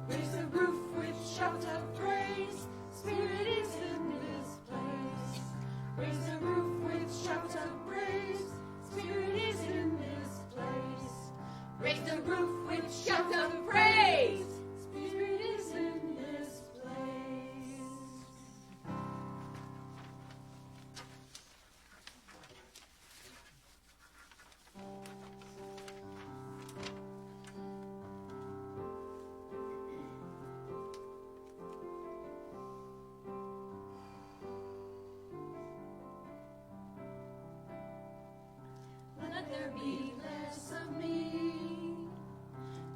Raise the roof with shout of praise. Spirit is in this place. Raise the roof with shout of praise. Spirit is in this place. Raise the roof with shout of praise. Spirit is in this place. Let there be less of me.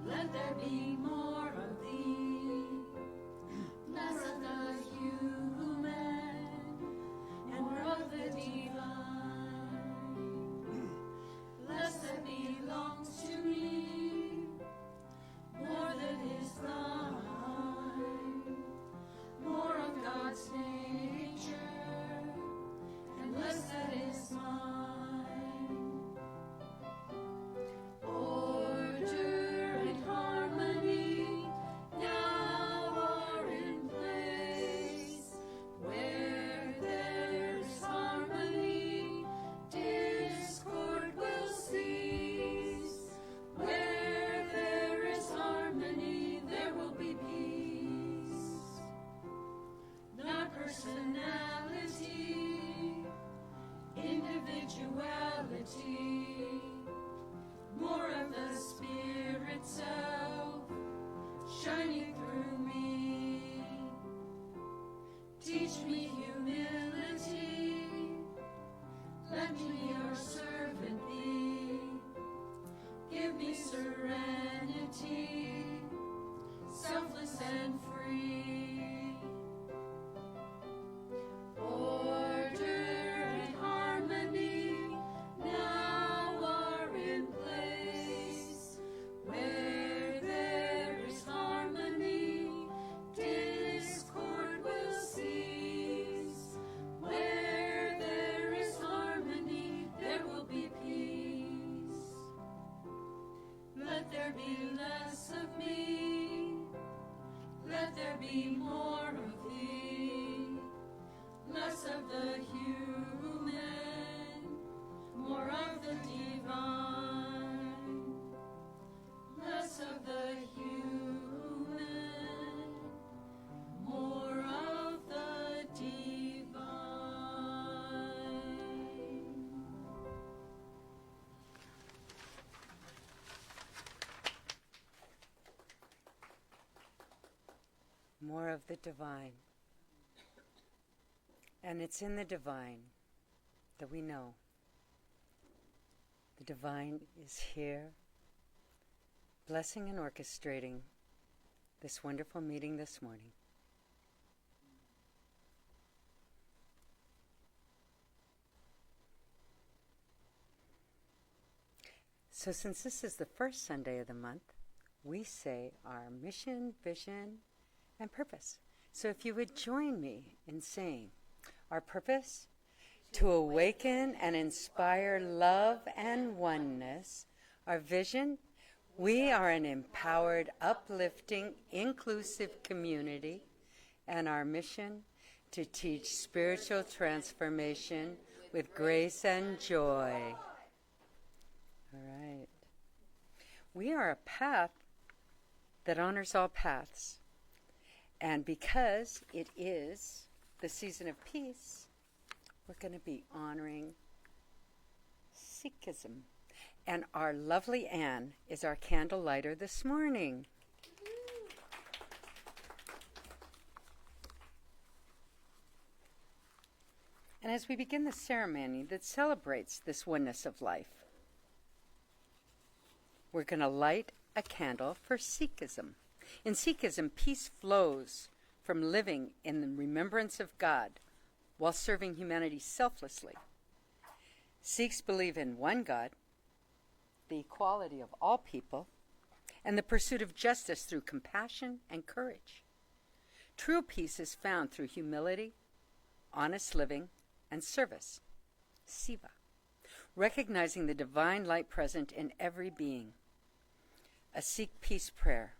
Let there be more of thee. Less of the human and more of the divine. Less that belongs to me, more that is thine. More of God's nature and less that is mine. Personality, individuality, more of the Spirit self shining through me. Teach me humility, let me your servant be. Give me serenity, selfless and free. Be more of thee, less of the human, more of the divine, less of the human, more of the divine. More of the divine. And it's in the divine that we know the divine is here, blessing and orchestrating this wonderful meeting this morning. So since this is the first Sunday of the month, we say our mission, vision, and purpose. So if you would join me in saying our purpose: to awaken and inspire love and oneness. Our vision: we are an empowered, uplifting, inclusive community. And our mission: to teach spiritual transformation with grace and joy. All right. We are a path that honors all paths. And because it is the season of peace, we're going to be honoring Sikhism. And our lovely Anne is our candle lighter this morning. And as we begin the ceremony that celebrates this oneness of life, we're going to light a candle for Sikhism. In Sikhism, peace flows from living in the remembrance of God while serving humanity selflessly. Sikhs believe in one God, the equality of all people, and the pursuit of justice through compassion and courage. True peace is found through humility, honest living, and service, Siva, recognizing the divine light present in every being. A Sikh peace prayer.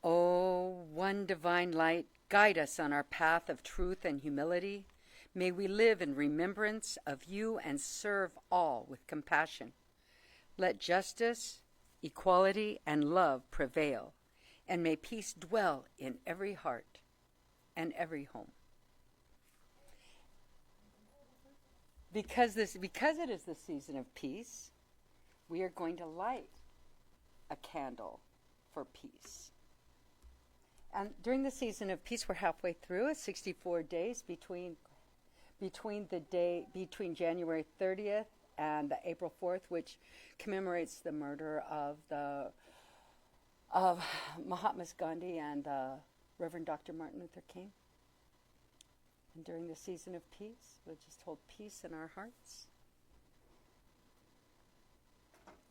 O one divine light, guide us on our path of truth and humility. May we live in remembrance of you and serve all with compassion. Let justice, equality, and love prevail, and may peace dwell in every heart and every home. Because it is the season of peace, we are going to light a candle for peace. And during the season of peace, we're halfway through. It's 64 days between January 30th and the April 4th, which commemorates the murder of Mahatma Gandhi and Reverend Dr. Martin Luther King. And during the season of peace, we'll just hold peace in our hearts.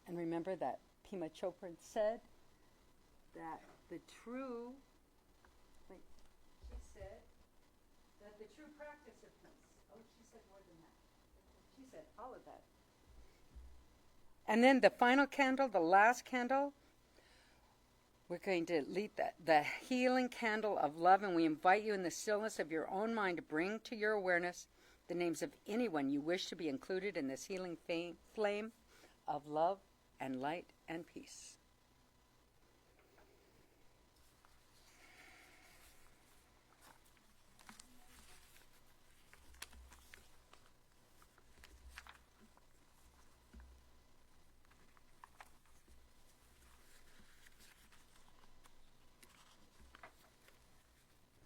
And remember that Pema Chopra said that she said that the true practice of peace, she said more than that. She said all of that. And then the final candle, the last candle, we're going to light the healing candle of love, and we invite you in the stillness of your own mind to bring to your awareness the names of anyone you wish to be included in this healing flame of love and light and peace.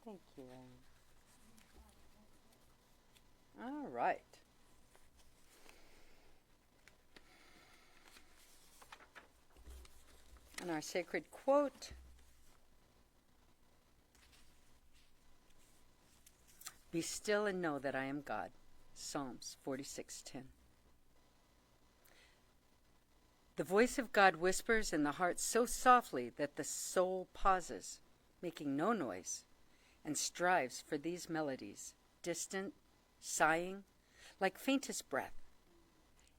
Thank you. All right. And our sacred quote. Be still and know that I am God. Psalms 46:10. The voice of God whispers in the heart so softly that the soul pauses, making no noise, and strives for these melodies, distant, sighing, like faintest breath,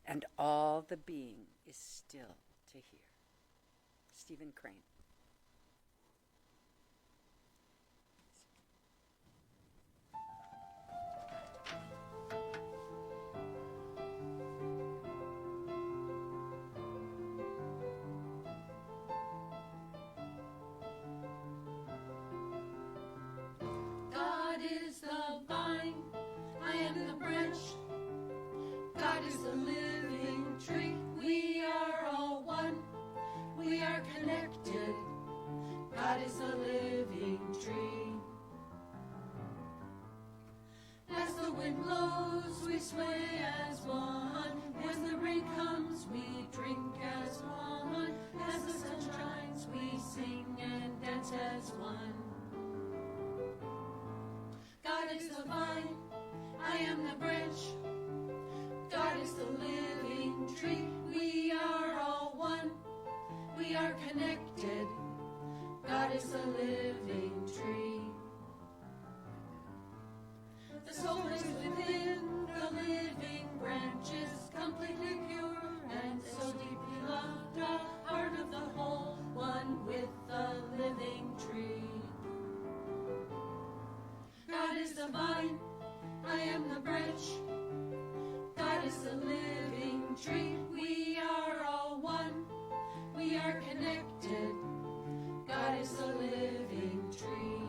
and all the being is still to hear. Stephen Crane. God is the vine, I am the branch. God is the living tree. We are all one, we are connected. God is the living tree. As the wind blows, we sway as one. As the rain comes, we drink as one. As the sun shines, we sing and dance as one. God is the vine, I am the branch. God is the living tree. We are all one, we are connected. God is the living tree. The soul is within the living branches, completely pure and so deeply loved, a part of the whole, one with the living tree. God is the vine, I am the branch. God is the living tree. We are all one, we are connected. God is the living tree.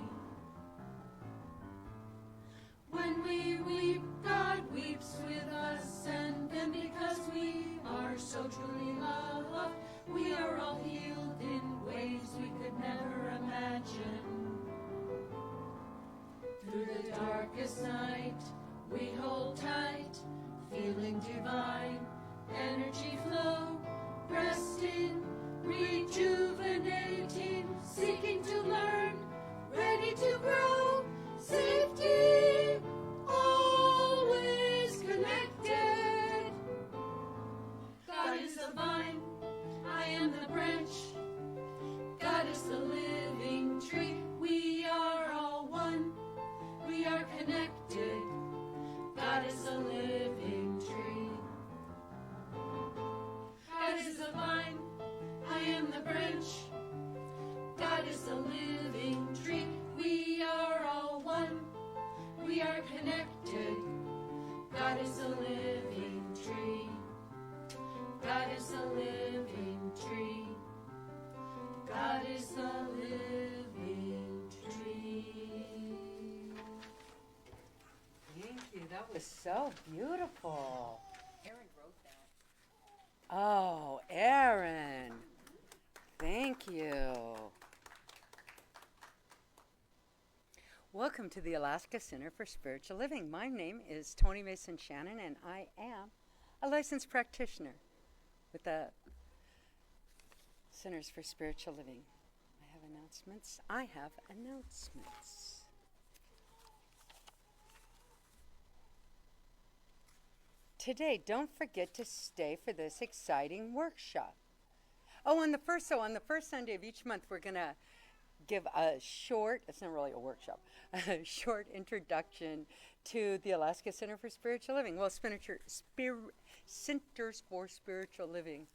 When we weep, God weeps with us, and then because we are so truly loved, we are all healed in ways we could never imagine. Through the darkest night, we hold tight, feeling divine energy flow, resting, rejuvenating, seeking to learn, ready to grow, safety, always connected. God is the vine, I am the branch. God is the living tree. We are all one, we are connected. God is the living tree. God is the vine, I am the branch. God is is a living tree. We are all one. We are connected. God is a living tree. God is a living tree. God is a living tree. Thank you. That was so beautiful. Aaron wrote that. Oh, Aaron. Thank you. Welcome to the Alaska Center for Spiritual Living. My name is Toni Mason Shannon, and I am a licensed practitioner with the Centers for Spiritual Living. I have announcements. Today, don't forget to stay for this exciting workshop. On the first Sunday of each month, we're going to give a short, it's not really a workshop, a short introduction to the Alaska Center for Spiritual Living. Well, Centers for Spiritual Living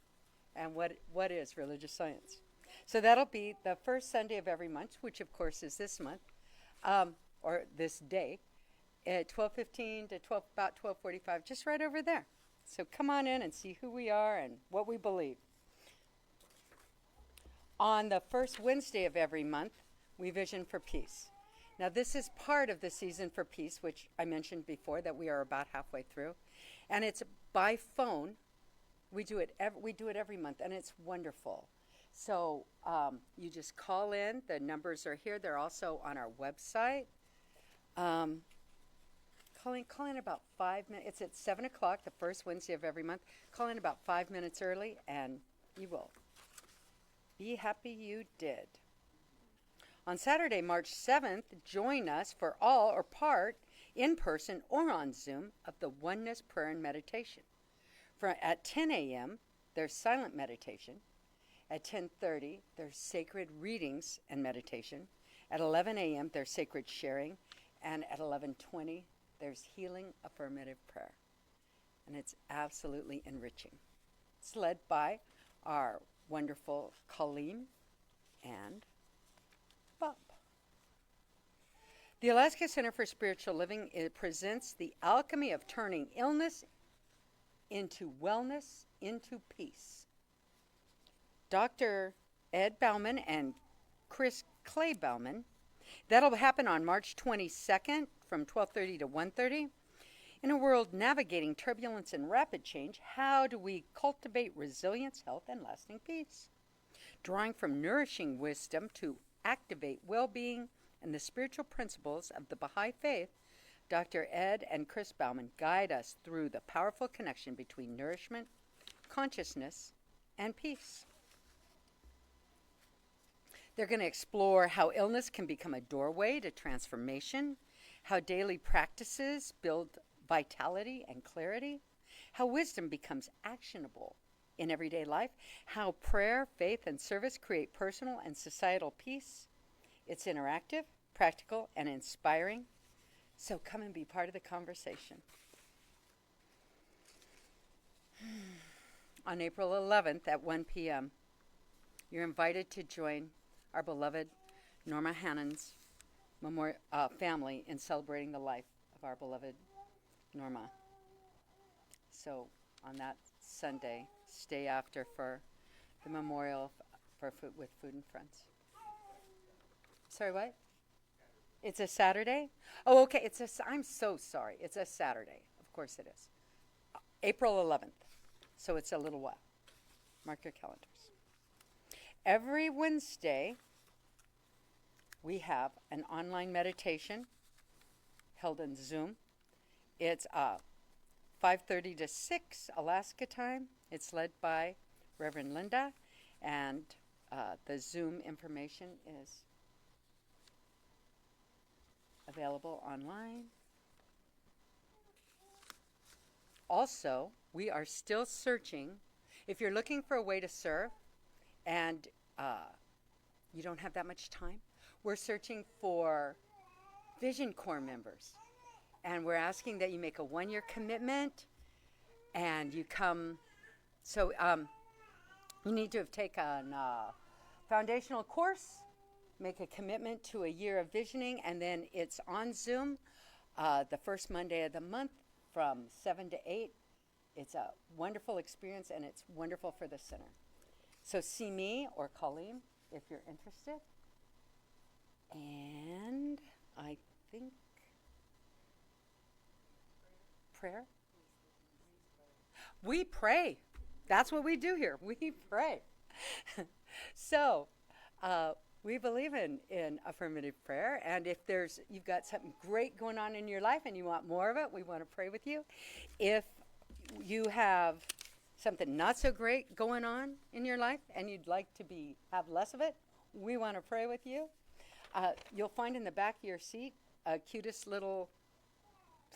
and what is religious science. So that'll be the first Sunday of every month, which of course is this month, or this day, at 12:15 to about 12:45, just right over there. So come on in and see who we are and what we believe. On the first Wednesday of every month, we vision for peace. Now, this is part of the season for peace, which I mentioned before that we are about halfway through, and it's by phone. We do it every month, and it's wonderful. So you just call in. The numbers are here. They're also on our website. Call in about 5 minutes. It's at 7 o'clock, the first Wednesday of every month. Call in about 5 minutes early, and you will be happy you did. On Saturday, March 7th, join us for all or part, in person or on Zoom, of the Oneness Prayer and Meditation. At 10 a.m., there's silent meditation. At 10:30, there's sacred readings and meditation. At 11 a.m., there's sacred sharing. And at 11:20, there's healing affirmative prayer. And it's absolutely enriching. It's led by our wonderful Colleen and Bob. The Alaska Center for Spiritual Living presents the alchemy of turning illness into wellness, into peace. Dr. Ed Bauman and Chris Clay Bauman. That'll happen on March 22nd from 12:30 to 1:30. In a world navigating turbulence and rapid change, how do we cultivate resilience, health, and lasting peace? Drawing from nourishing wisdom to activate well-being and the spiritual principles of the Baha'i faith, Dr. Ed and Chris Bauman guide us through the powerful connection between nourishment, consciousness, and peace. They're going to explore how illness can become a doorway to transformation, how daily practices build vitality and clarity, how wisdom becomes actionable in everyday life, how prayer, faith, and service create personal and societal peace. It's interactive, practical, and inspiring. So come and be part of the conversation. On April 11th at 1 p.m., you're invited to join our beloved Norma Hannon's family in celebrating the life of our beloved Norma. So on that Sunday, stay after for the memorial with Food and Friends. Sorry, what? It's a Saturday? Oh, okay. I'm so sorry. It's a Saturday. Of course it is. April 11th. So it's a little while. Mark your calendars. Every Wednesday, we have an online meditation held in Zoom. It's 5:30 to 6 Alaska time. It's led by Reverend Linda, and the Zoom information is available online. Also, we are still searching. If you're looking for a way to serve and you don't have that much time, we're searching for Vision Corps members. And we're asking that you make a 1-year commitment and you come. So you need to have taken a foundational course make a commitment to a year of visioning, and then it's on Zoom the first Monday of the month from 7 to 8. It's a wonderful experience, and it's wonderful for the center. So see me or Colleen if you're interested. And I think prayer. We pray. That's what we do here. We pray. So we believe in affirmative prayer. And if you've got something great going on in your life and you want more of it, we want to pray with you. If you have something not so great going on in your life and you'd like to have less of it, we want to pray with you. You'll find in the back of your seat a cutest little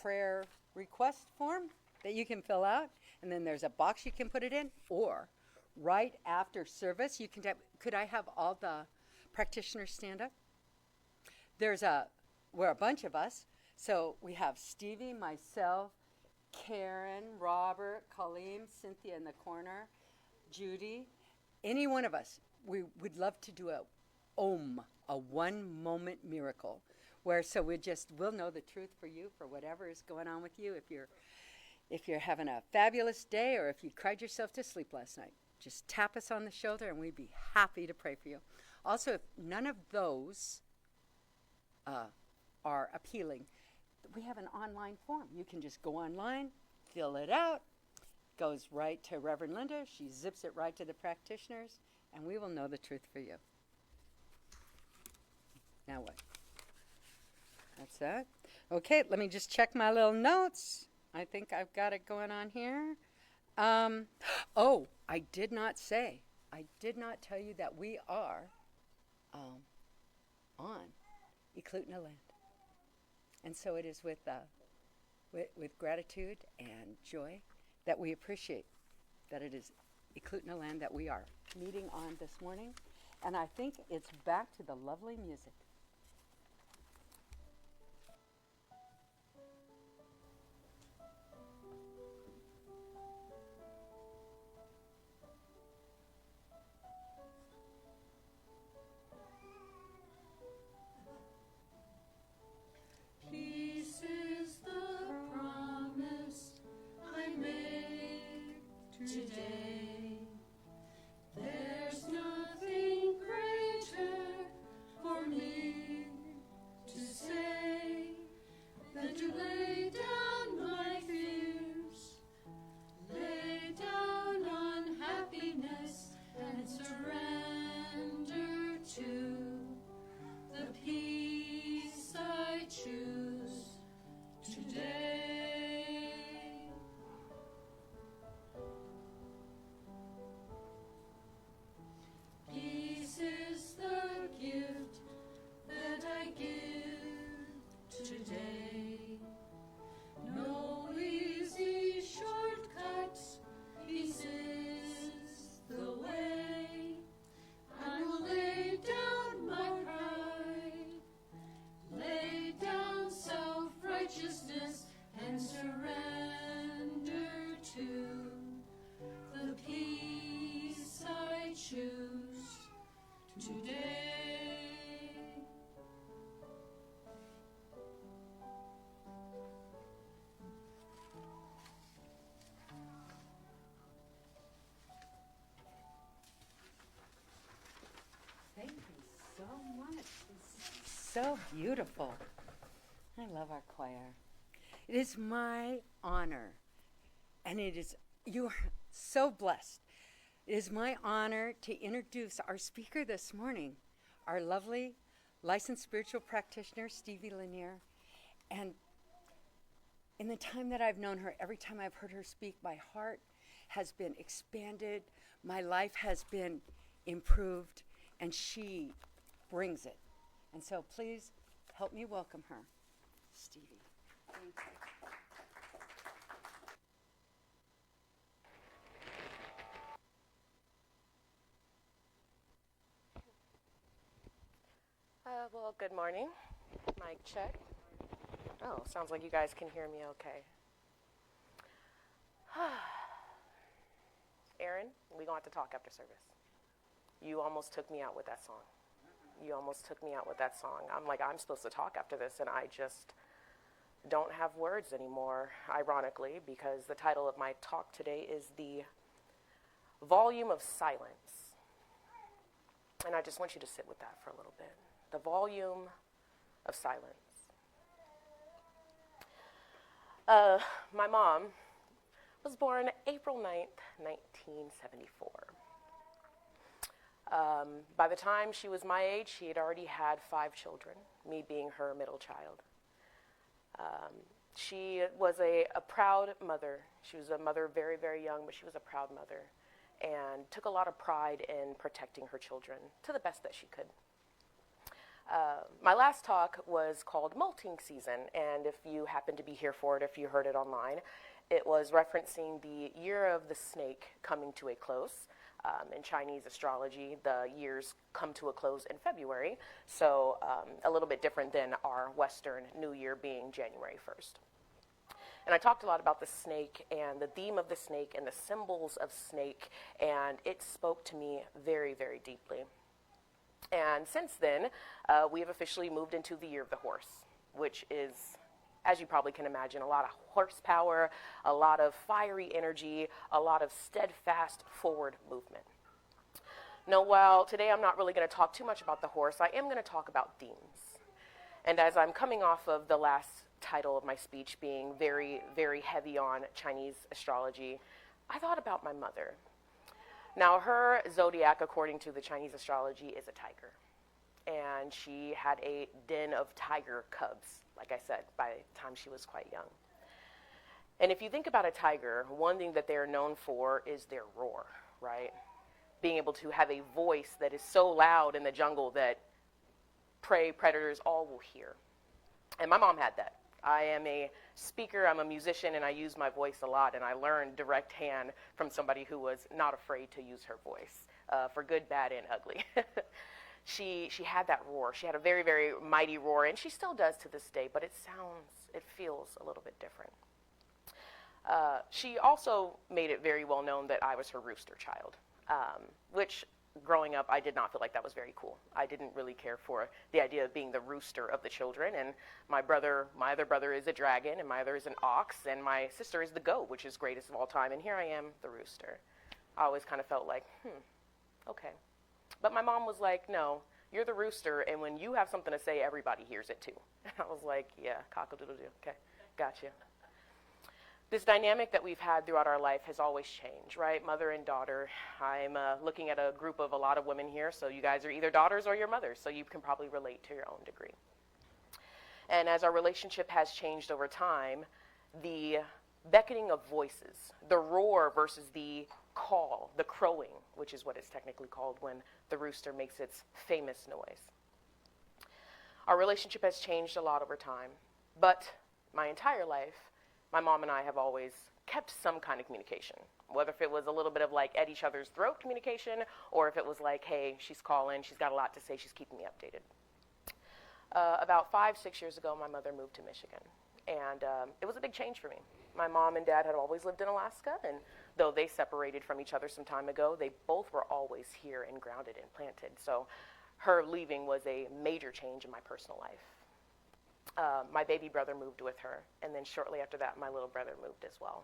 prayer request form that you can fill out, and then there's a box you can put it in, or right after service you can could I have all the practitioners stand up? We're a bunch of us, so we have Stevie, myself, Karen, Robert, Colleen, Cynthia in the corner, Judy, any one of us. We would love to do a one moment miracle, where we'll know the truth for you, for whatever is going on with you. If you're having a fabulous day, or if you cried yourself to sleep last night, just tap us on the shoulder and we'd be happy to pray for you. Also, if none of those are appealing, we have an online form. You can just go online, fill it out, goes right to Reverend Linda. She zips it right to the practitioners, and we will know the truth for you. Now what? That's that. Okay, let me just check my little notes. I think I've got it going on here. I did not tell you that we are on Eklutna land. And so it is with gratitude and joy that we appreciate that it is Eklutna land that we are meeting on this morning. And I think it's back to the lovely music. Peace is the promise I make today. There's nothing greater for me to say than to lay down my fears, lay down unhappiness, and surrender to the peace I choose today. Peace is the gift that I give today. No easy shortcuts, peace is the way. I will lay down my pride, lay down self-righteousness, and surrender to the peace I choose today. Thank you so much. It's so beautiful. I love our choir. It is my honor, and you are so blessed. It is my honor to introduce our speaker this morning, our lovely licensed spiritual practitioner, Stevie Leniear. And in the time that I've known her, every time I've heard her speak, my heart has been expanded, my life has been improved, and she brings it. And so please help me welcome her, Stevie. Thank you. Well, good morning. Mic check. Oh, sounds like you guys can hear me okay. Aaron, we're going to have to talk after service. You almost took me out with that song. You almost took me out with that song. I'm like, I'm supposed to talk after this, and I just don't have words anymore, ironically, because the title of my talk today is The Volume of Silence. And I just want you to sit with that for a little bit. The volume of silence. My mom was born April 9th, 1974. By the time she was my age, she had already had 5 children, me being her middle child. She was a proud mother. She was a mother very, very young, but she was a proud mother and took a lot of pride in protecting her children to the best that she could. My last talk was called Molting Season, and if you happen to be here for it, if you heard it online, it was referencing the year of the snake coming to a close. In Chinese astrology, the years come to a close in February, so a little bit different than our Western New Year being January 1st. And I talked a lot about the snake and the theme of the snake and the symbols of snake, and it spoke to me very, very deeply. And since then, we have officially moved into the year of the horse, which is, as you probably can imagine, a lot of horsepower, a lot of fiery energy, a lot of steadfast forward movement. Now, while today I'm not really going to talk too much about the horse, I am going to talk about themes. And as I'm coming off of the last title of my speech being very, very heavy on Chinese astrology, I thought about my mother. Now, her zodiac, according to the Chinese astrology, is a tiger. And she had a den of tiger cubs, like I said, by the time she was quite young. And if you think about a tiger, one thing that they are known for is their roar, right? Being able to have a voice that is so loud in the jungle that prey, predators, all will hear. And my mom had that. I am a speaker, I'm a musician, and I use my voice a lot, and I learned direct hand from somebody who was not afraid to use her voice, for good, bad, and ugly. She had that roar. She had a very, very mighty roar, and she still does to this day, but it feels a little bit different. She also made it very well known that I was her rooster child, which growing up, I did not feel like that was very cool. I didn't really care for the idea of being the rooster of the children, and my other brother is a dragon, and my other is an ox, and my sister is the goat, which is greatest of all time, and here I am, the rooster. I always kind of felt like, okay. But my mom was like, no, you're the rooster, and when you have something to say, everybody hears it too. I was like, yeah, cock-a-doodle-doo, okay, gotcha. This dynamic that we've had throughout our life has always changed, right? Mother and daughter. I'm looking at a group of a lot of women here, so you guys are either daughters or your mothers, so you can probably relate to your own degree. And as our relationship has changed over time, the beckoning of voices, the roar versus the call, the crowing, which is what it's technically called when the rooster makes its famous noise. Our relationship has changed a lot over time, but my entire life, my mom and I have always kept some kind of communication, whether if it was a little bit of like at each other's throat communication, or if it was like, hey, she's calling, she's got a lot to say, she's keeping me updated. About 5-6 years ago, my mother moved to Michigan, and it was a big change for me. My mom and dad had always lived in Alaska, and though they separated from each other some time ago, they both were always here and grounded and planted. So her leaving was a major change in my personal life. My baby brother moved with her, and then shortly after that, my little brother moved as well.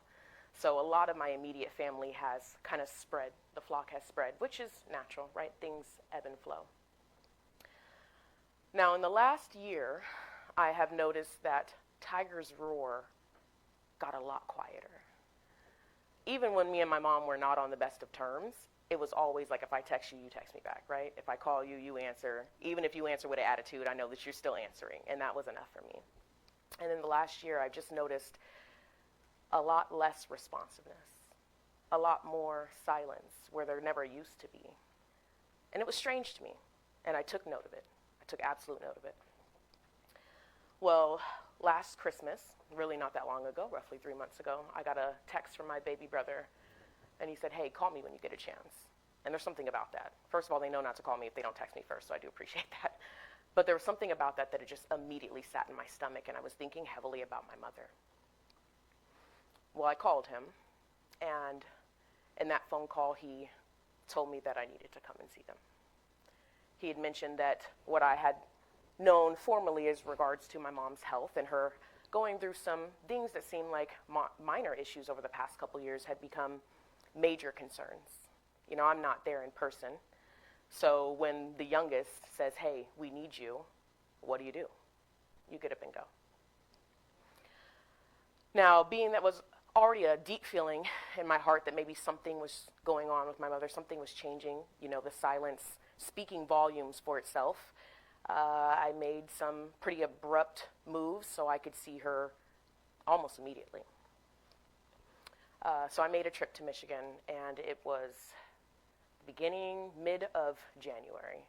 So a lot of my immediate family has kind of spread. The flock has spread, which is natural, right? Things ebb and flow. Now, in the last year, I have noticed that Tiger's roar got a lot quieter. Even when me and my mom were not on the best of terms, it was always like, if I text you, you text me back, right? If I call you, you answer. Even if you answer with an attitude, I know that you're still answering, and that was enough for me. And in the last year, I've just noticed a lot less responsiveness, a lot more silence where there never used to be. And it was strange to me, and I took note of it. I took absolute note of it. Well, last Christmas, really not that long ago, roughly 3 months ago, I got a text from my baby brother, and he said, hey, call me when you get a chance. And there's something about that. First of all, they know not to call me if they don't text me first, so I do appreciate that. But there was something about that it just immediately sat in my stomach, and I was thinking heavily about my mother. Well, I called him, and in that phone call, he told me that I needed to come and see them. he had mentioned that what I had known formerly as regards to my mom's health and her going through some things that seemed like minor issues over the past couple years had become major concerns. You know, I'm not there in person. So when the youngest says, hey, we need you, what do? You get up and go. Now, being that was already a deep feeling in my heart that maybe something was going on with my mother, something was changing, you know, the silence speaking volumes for itself, I made some pretty abrupt moves so I could see her almost immediately. So I made a trip to Michigan, and it was mid of January.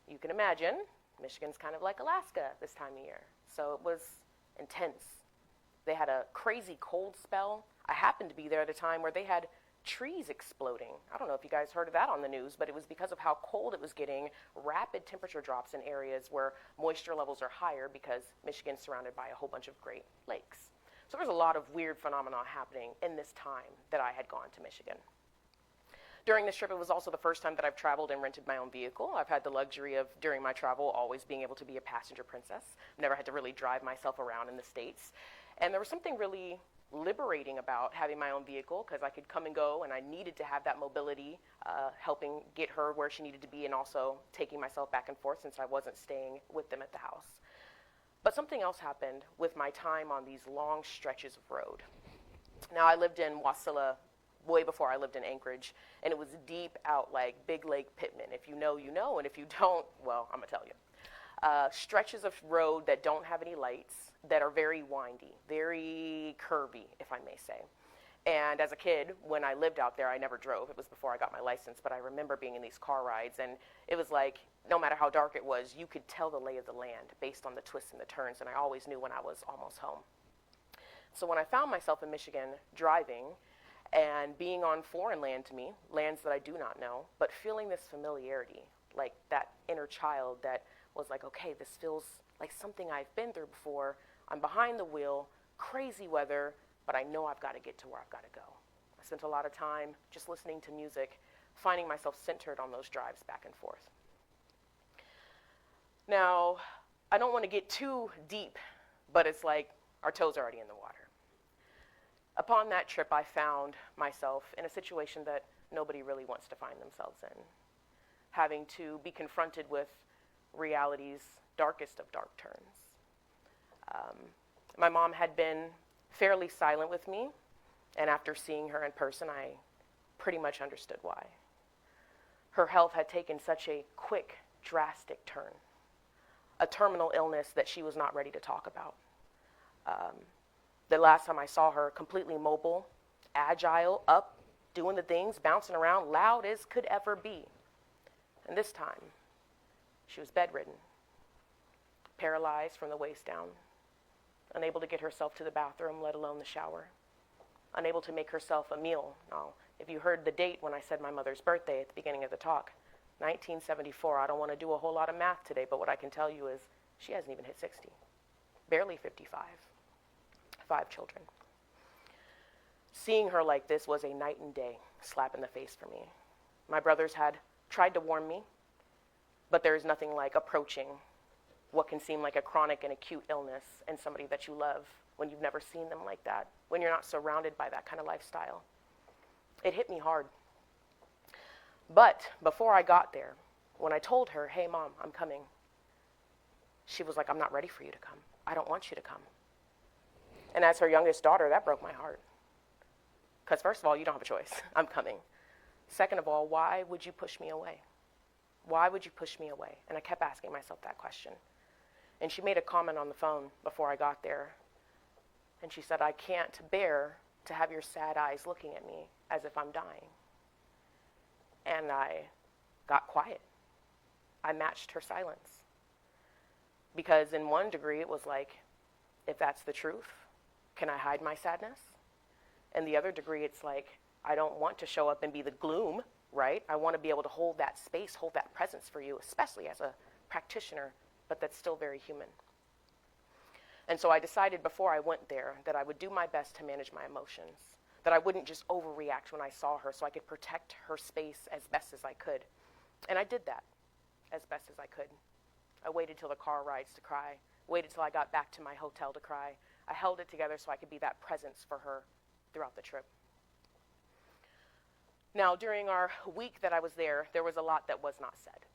You can imagine, Michigan's kind of like Alaska this time of year, so it was intense. They had a crazy cold spell. I happened to be there at a time where they had trees exploding. I don't know if you guys heard of that on the news, but it was because of how cold it was getting, rapid temperature drops in areas where moisture levels are higher because Michigan's surrounded by a whole bunch of Great Lakes. So there's a lot of weird phenomena happening in this time that I had gone to Michigan. During this trip, it was also the first time that I've traveled and rented my own vehicle. I've had the luxury of, during my travel, always being able to be a passenger princess. Never had to really drive myself around in the States. And there was something really liberating about having my own vehicle because I could come and go, and I needed to have that mobility, helping get her where she needed to be and also taking myself back and forth since I wasn't staying with them at the house. But something else happened with my time on these long stretches of road. Now, I lived in Wasilla way before I lived in Anchorage, and it was deep out like Big Lake Pittman. If you know, you know, and if you don't, well, I'm going to tell you. Stretches of road that don't have any lights, that are very windy, very curvy, if I may say. And as a kid, when I lived out there, I never drove. It was before I got my license, but I remember being in these car rides, and it was like, no matter how dark it was, you could tell the lay of the land based on the twists and the turns, and I always knew when I was almost home. So when I found myself in Michigan driving and being on foreign land to me, lands that I do not know, but feeling this familiarity, like that inner child that was like, okay, this feels like something I've been through before. I'm behind the wheel, crazy weather, but I know I've got to get to where I've got to go. I spent a lot of time just listening to music, finding myself centered on those drives back and forth. Now, I don't want to get too deep, but it's like our toes are already in the water. Upon that trip, I found myself in a situation that nobody really wants to find themselves in, having to be confronted with reality's darkest of dark turns. My mom had been fairly silent with me, and after seeing her in person, I pretty much understood why. Her health had taken such a quick, drastic turn, a terminal illness that she was not ready to talk about. The last time I saw her, completely mobile, agile, up, doing the things, bouncing around, loud as could ever be. And this time, she was bedridden, paralyzed from the waist down, unable to get herself to the bathroom, let alone the shower, unable to make herself a meal. Now, if you heard the date when I said my mother's birthday at the beginning of the talk, 1974, I don't want to do a whole lot of math today, but what I can tell you is she hasn't even hit 60, barely 55, 5 children. Seeing her like this was a night and day slap in the face for me. My brothers had tried to warn me, but there is nothing like approaching what can seem like a chronic and acute illness in somebody that you love when you've never seen them like that, when you're not surrounded by that kind of lifestyle. It hit me hard. But before I got there, when I told her, hey, Mom, I'm coming, she was like, I'm not ready for you to come. I don't want you to come. And as her youngest daughter, that broke my heart. Because first of all, you don't have a choice. I'm coming. Second of all, why would you push me away? Why would you push me away? And I kept asking myself that question. And she made a comment on the phone before I got there. And she said, I can't bear to have your sad eyes looking at me as if I'm dying. And I got quiet. I matched her silence. Because in one degree, it was like, if that's the truth, can I hide my sadness? And the other degree, it's like, I don't want to show up and be the gloom, right? I want to be able to hold that space, hold that presence for you, especially as a practitioner, but that's still very human. And so I decided before I went there that I would do my best to manage my emotions, that I wouldn't just overreact when I saw her so I could protect her space as best as I could. And I did that. as best as I could. I waited till the car rides to cry, waited till I got back to my hotel to cry. I held it together so I could be that presence for her throughout the trip. Now, during our week that I was there was a lot that was not said.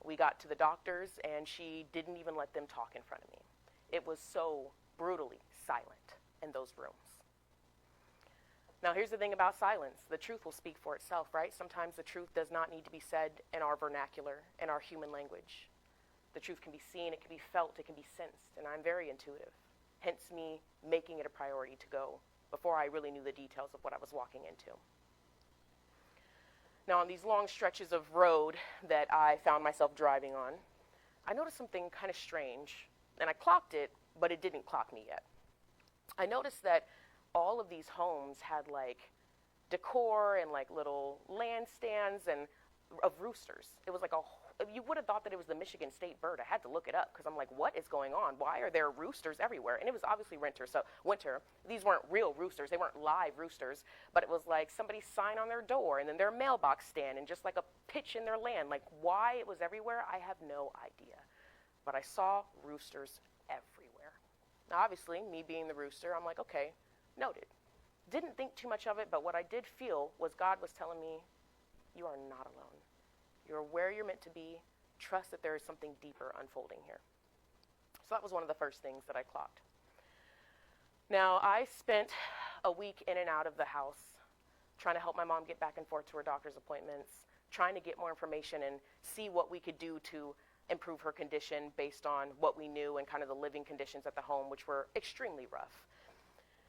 We got to the doctors, and she didn't even let them talk in front of me. It was so brutally silent in those rooms. Now, here's the thing about silence. The truth will speak for itself, right? Sometimes the truth does not need to be said in our vernacular, in our human language. The truth can be seen, it can be felt, it can be sensed, and I'm very intuitive. Hence me making it a priority to go before I really knew the details of what I was walking into. Now, on these long stretches of road that I found myself driving on, I noticed something kind of strange, and I clocked it, but it didn't clock me yet. I noticed that all of these homes had like decor and like little land stands and of roosters. It was like you would have thought that it was the Michigan state bird. I had to look it up because I'm like, what is going on? Why are there roosters everywhere? And it was obviously winter. These weren't real roosters. They weren't live roosters, but it was like somebody's sign on their door and then their mailbox stand and just like a pitch in their land. Like why it was everywhere, I have no idea. But I saw roosters everywhere. Now, obviously, me being the rooster, I'm like, okay, noted. Didn't think too much of it, but what I did feel was God was telling me, you are not alone. You're where you're meant to be. Trust that there is something deeper unfolding here. So that was one of the first things that I clocked. Now, I spent a week in and out of the house trying to help my mom get back and forth to her doctor's appointments, trying to get more information and see what we could do to improve her condition based on what we knew and kind of the living conditions at the home, which were extremely rough.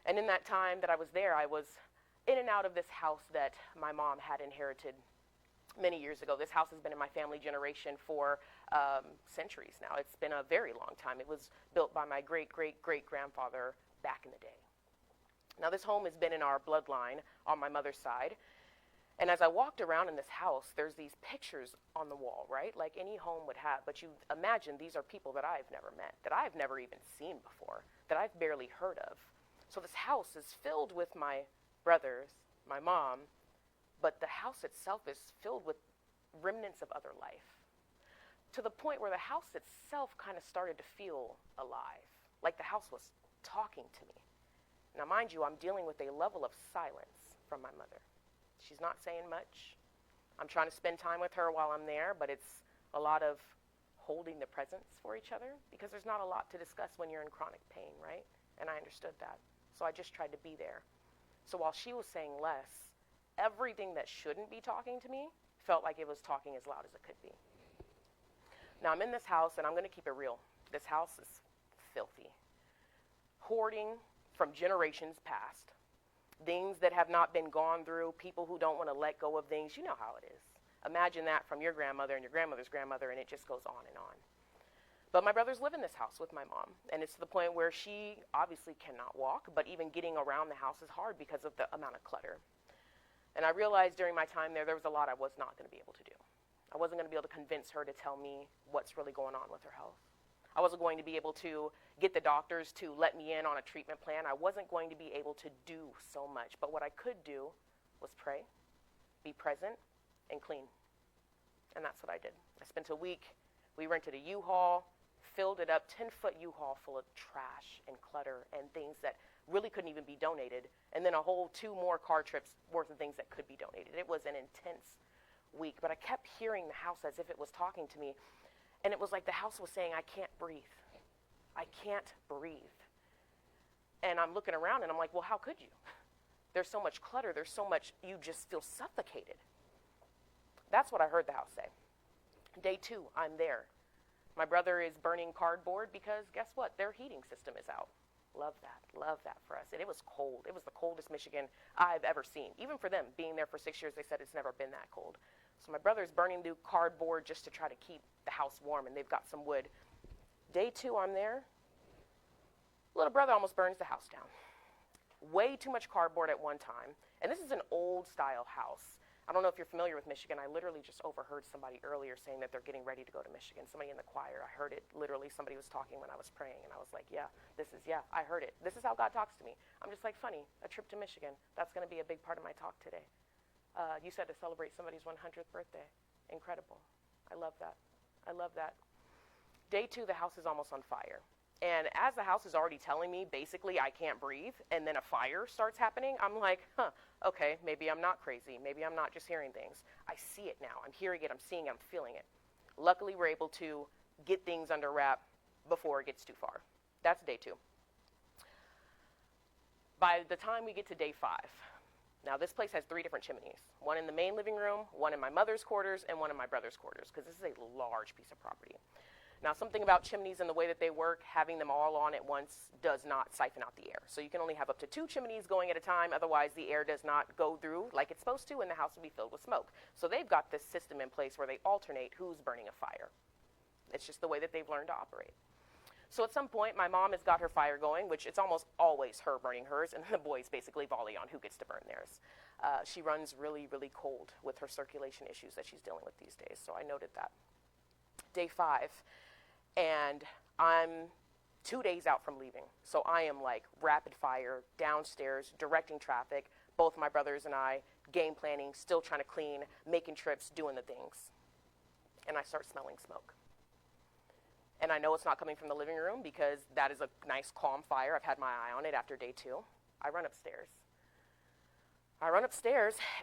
And in that time that I was there, I was in and out of this house that my mom had inherited many years ago. This house has been in my family generation for centuries now. It's been a very long time. It was built by my great-great-great-grandfather back in the day. Now, this home has been in our bloodline on my mother's side. And as I walked around in this house, there's these pictures on the wall, right? Like any home would have. But you imagine these are people that I've never met, that I've never even seen before, that I've barely heard of. So this house is filled with my brothers, my mom, but the house itself is filled with remnants of other life, to the point where the house itself kind of started to feel alive, like the house was talking to me. Now, mind you, I'm dealing with a level of silence from my mother. She's not saying much. I'm trying to spend time with her while I'm there, but it's a lot of holding the presence for each other, because there's not a lot to discuss when you're in chronic pain, right? And I understood that. So I just tried to be there. So while she was saying less, everything that shouldn't be talking to me felt like it was talking as loud as it could be. Now, I'm in this house, and I'm going to keep it real. This house is filthy. Hoarding from generations past. Things that have not been gone through, people who don't want to let go of things. You know how it is. Imagine that from your grandmother and your grandmother's grandmother, and it just goes on and on. But my brothers live in this house with my mom, and it's to the point where she obviously cannot walk, but even getting around the house is hard because of the amount of clutter. And I realized during my time there was a lot I was not going to be able to do. I wasn't going to be able to convince her to tell me what's really going on with her health. I wasn't going to be able to get the doctors to let me in on a treatment plan. I wasn't going to be able to do so much. But what I could do was pray, be present, and clean. And that's what I did. I spent a week. We rented a U-Haul, filled it up, 10-foot U-Haul full of trash and clutter and things that really couldn't even be donated, and then a whole 2 more car trips worth of things that could be donated. It was an intense week, but I kept hearing the house as if it was talking to me, and it was like the house was saying, I can't breathe. I can't breathe. And I'm looking around, and I'm like, well, how could you? There's so much clutter. There's so much, you just feel suffocated. That's what I heard the house say. Day 2, I'm there. My brother is burning cardboard because guess what? Their heating system is out. Love that for us. And it was cold. It was the coldest Michigan I've ever seen. Even for them, being there for 6 years, they said it's never been that cold. So my brother's burning through cardboard just to try to keep the house warm, and they've got some wood. Day 2, I'm there. Little brother almost burns the house down. Way too much cardboard at one time. And this is an old-style house. I don't know if you're familiar with Michigan. I literally just overheard somebody earlier saying that they're getting ready to go to Michigan. Somebody in the choir. I heard it. Literally, somebody was talking when I was praying, and I was like, yeah, I heard it. This is how God talks to me. I'm just like, funny, a trip to Michigan. That's going to be a big part of my talk today. You said to celebrate somebody's 100th birthday. Incredible. I love that. I love that. Day 2, the house is almost on fire. And as the house is already telling me, basically, I can't breathe, and then a fire starts happening, I'm like, okay, maybe I'm not crazy. Maybe I'm not just hearing things. I see it now. I'm hearing it. I'm seeing it. I'm feeling it. Luckily, we're able to get things under wrap before it gets too far. That's day 2. By the time we get to day 5, now this place has 3 different chimneys. One in the main living room, one in my mother's quarters, and one in my brother's quarters, because this is a large piece of property. Now, something about chimneys and the way that they work, having them all on at once does not siphon out the air. So you can only have up to 2 chimneys going at a time. Otherwise, the air does not go through like it's supposed to, and the house will be filled with smoke. So they've got this system in place where they alternate who's burning a fire. It's just the way that they've learned to operate. So at some point, my mom has got her fire going, which it's almost always her burning hers, and the boys basically volley on who gets to burn theirs. She runs really, really cold with her circulation issues that she's dealing with these days, so I noted that. Day 5. And I'm 2 days out from leaving. So I am like rapid fire, downstairs, directing traffic, both my brothers and I, game planning, still trying to clean, making trips, doing the things. And I start smelling smoke. And I know it's not coming from the living room because that is a nice calm fire. I've had my eye on it after day 2. I run upstairs.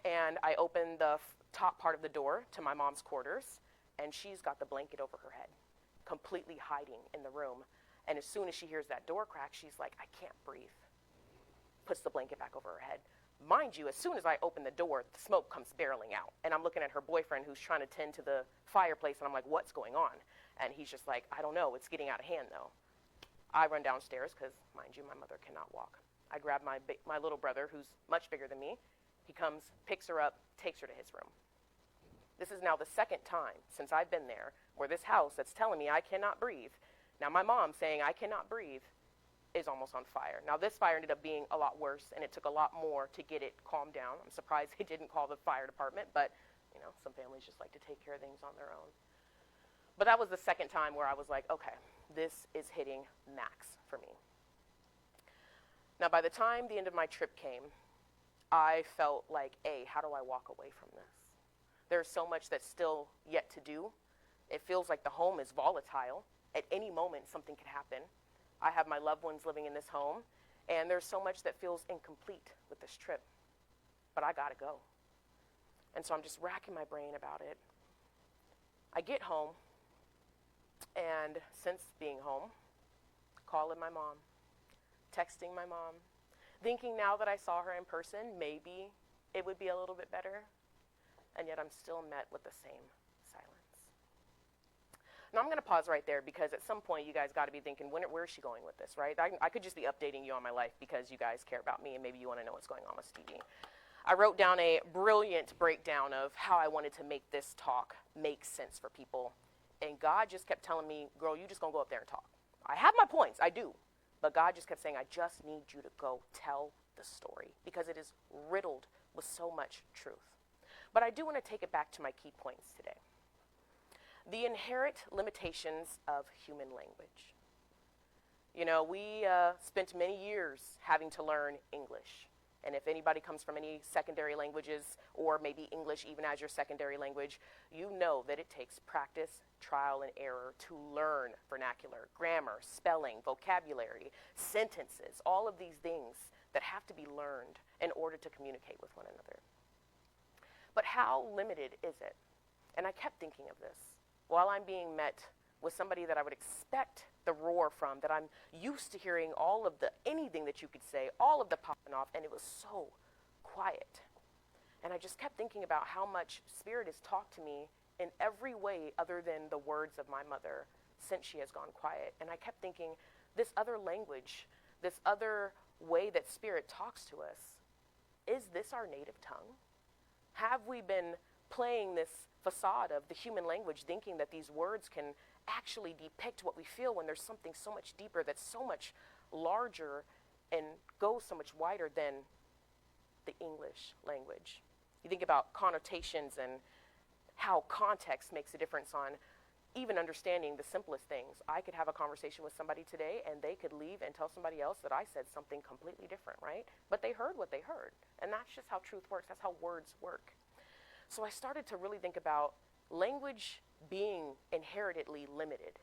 And I open the top part of the door to my mom's quarters, and she's got the blanket over her head, completely hiding in the room. And as soon as she hears that door crack, she's like, I can't breathe. Puts the blanket back over her head. Mind you, as soon as I open the door, the smoke comes barreling out. And I'm looking at her boyfriend who's trying to tend to the fireplace, and I'm like, what's going on? And he's just like, I don't know, it's getting out of hand though. I run downstairs because, mind you, my mother cannot walk. I grab my little brother, who's much bigger than me. He comes, picks her up, takes her to his room. This is now the 2nd time since I've been there where this house that's telling me I cannot breathe, now my mom saying I cannot breathe, is almost on fire. Now this fire ended up being a lot worse, and it took a lot more to get it calmed down. I'm surprised they didn't call the fire department, but you know, some families just like to take care of things on their own. But that was the 2nd time where I was like, okay, this is hitting max for me. Now by the time the end of my trip came, I felt like, how do I walk away from this? There's so much that's still yet to do. It feels like the home is volatile. At any moment, something could happen. I have my loved ones living in this home, and there's so much that feels incomplete with this trip. But I gotta go. And so I'm just racking my brain about it. I get home, and since being home, calling my mom, texting my mom, thinking now that I saw her in person, maybe it would be a little bit better. And yet I'm still met with the same silence. Now I'm going to pause right there because at some point you guys got to be thinking, where is she going with this, right? I could just be updating you on my life because you guys care about me and maybe you want to know what's going on with Stevie. I wrote down a brilliant breakdown of how I wanted to make this talk make sense for people. And God just kept telling me, girl, you just going to go up there and talk. I have my points, I do. But God just kept saying, I just need you to go tell the story because it is riddled with so much truth. But I do want to take it back to my key points today. The inherent limitations of human language. You know, we spent many years having to learn English. And if anybody comes from any secondary languages or maybe English even as your secondary language, you know that it takes practice, trial, and error to learn vernacular, grammar, spelling, vocabulary, sentences, all of these things that have to be learned in order to communicate with one another. But how limited is it? And I kept thinking of this while I'm being met with somebody that I would expect the roar from, that I'm used to hearing all of the, anything that you could say, all of the popping off, and it was so quiet. And I just kept thinking about how much Spirit has talked to me in every way other than the words of my mother since she has gone quiet. And I kept thinking, this other language, this other way that Spirit talks to us, is this our native tongue? Have we been playing this facade of the human language, thinking that these words can actually depict what we feel when there's something so much deeper that's so much larger and goes so much wider than the English language? You think about connotations and how context makes a difference on even understanding the simplest things. I could have a conversation with somebody today and they could leave and tell somebody else that I said something completely different, right? But they heard what they heard. And that's just how truth works. That's how words work. So I started to really think about language being inherently limited.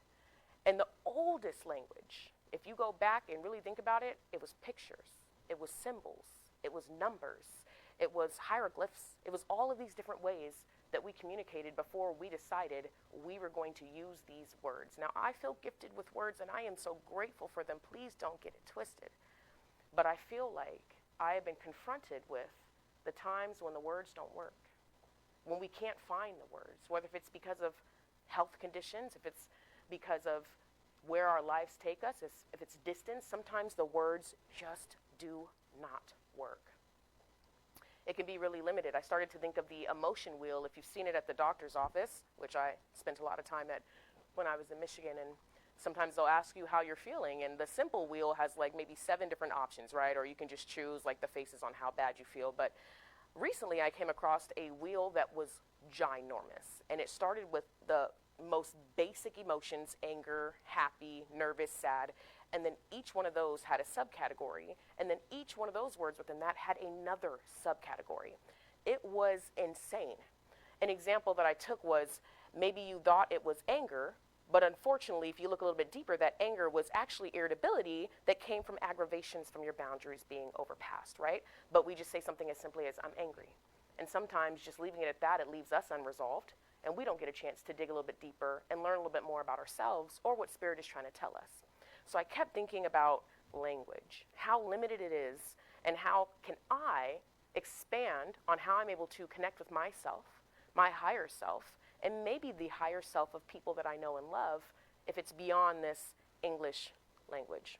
And the oldest language, if you go back and really think about it, it was pictures, it was symbols, it was numbers, it was hieroglyphs, it was all of these different ways that we communicated before we decided we were going to use these words. Now, I feel gifted with words, and I am so grateful for them. Please don't get it twisted. But I feel like I have been confronted with the times when the words don't work, when we can't find the words, whether if it's because of health conditions, if it's because of where our lives take us, if it's distance. Sometimes the words just do not work. It can be really limited. I started to think of the emotion wheel, if you've seen it at the doctor's office, which I spent a lot of time at when I was in Michigan, and sometimes they'll ask you how you're feeling, and the simple wheel has like maybe 7 different options, right? Or you can just choose like the faces on how bad you feel. But recently I came across a wheel that was ginormous, and it started with the most basic emotions: anger, happy, nervous, sad. And then each one of those had a subcategory, and then each one of those words within that had another subcategory. It was insane. An example that I took was, maybe you thought it was anger, but unfortunately, if you look a little bit deeper, that anger was actually irritability that came from aggravations from your boundaries being overpassed, right? But we just say something as simply as, I'm angry. And sometimes just leaving it at that, it leaves us unresolved, and we don't get a chance to dig a little bit deeper and learn a little bit more about ourselves or what Spirit is trying to tell us. So I kept thinking about language, how limited it is, and how can I expand on how I'm able to connect with myself, my higher self, and maybe the higher self of people that I know and love if it's beyond this English language.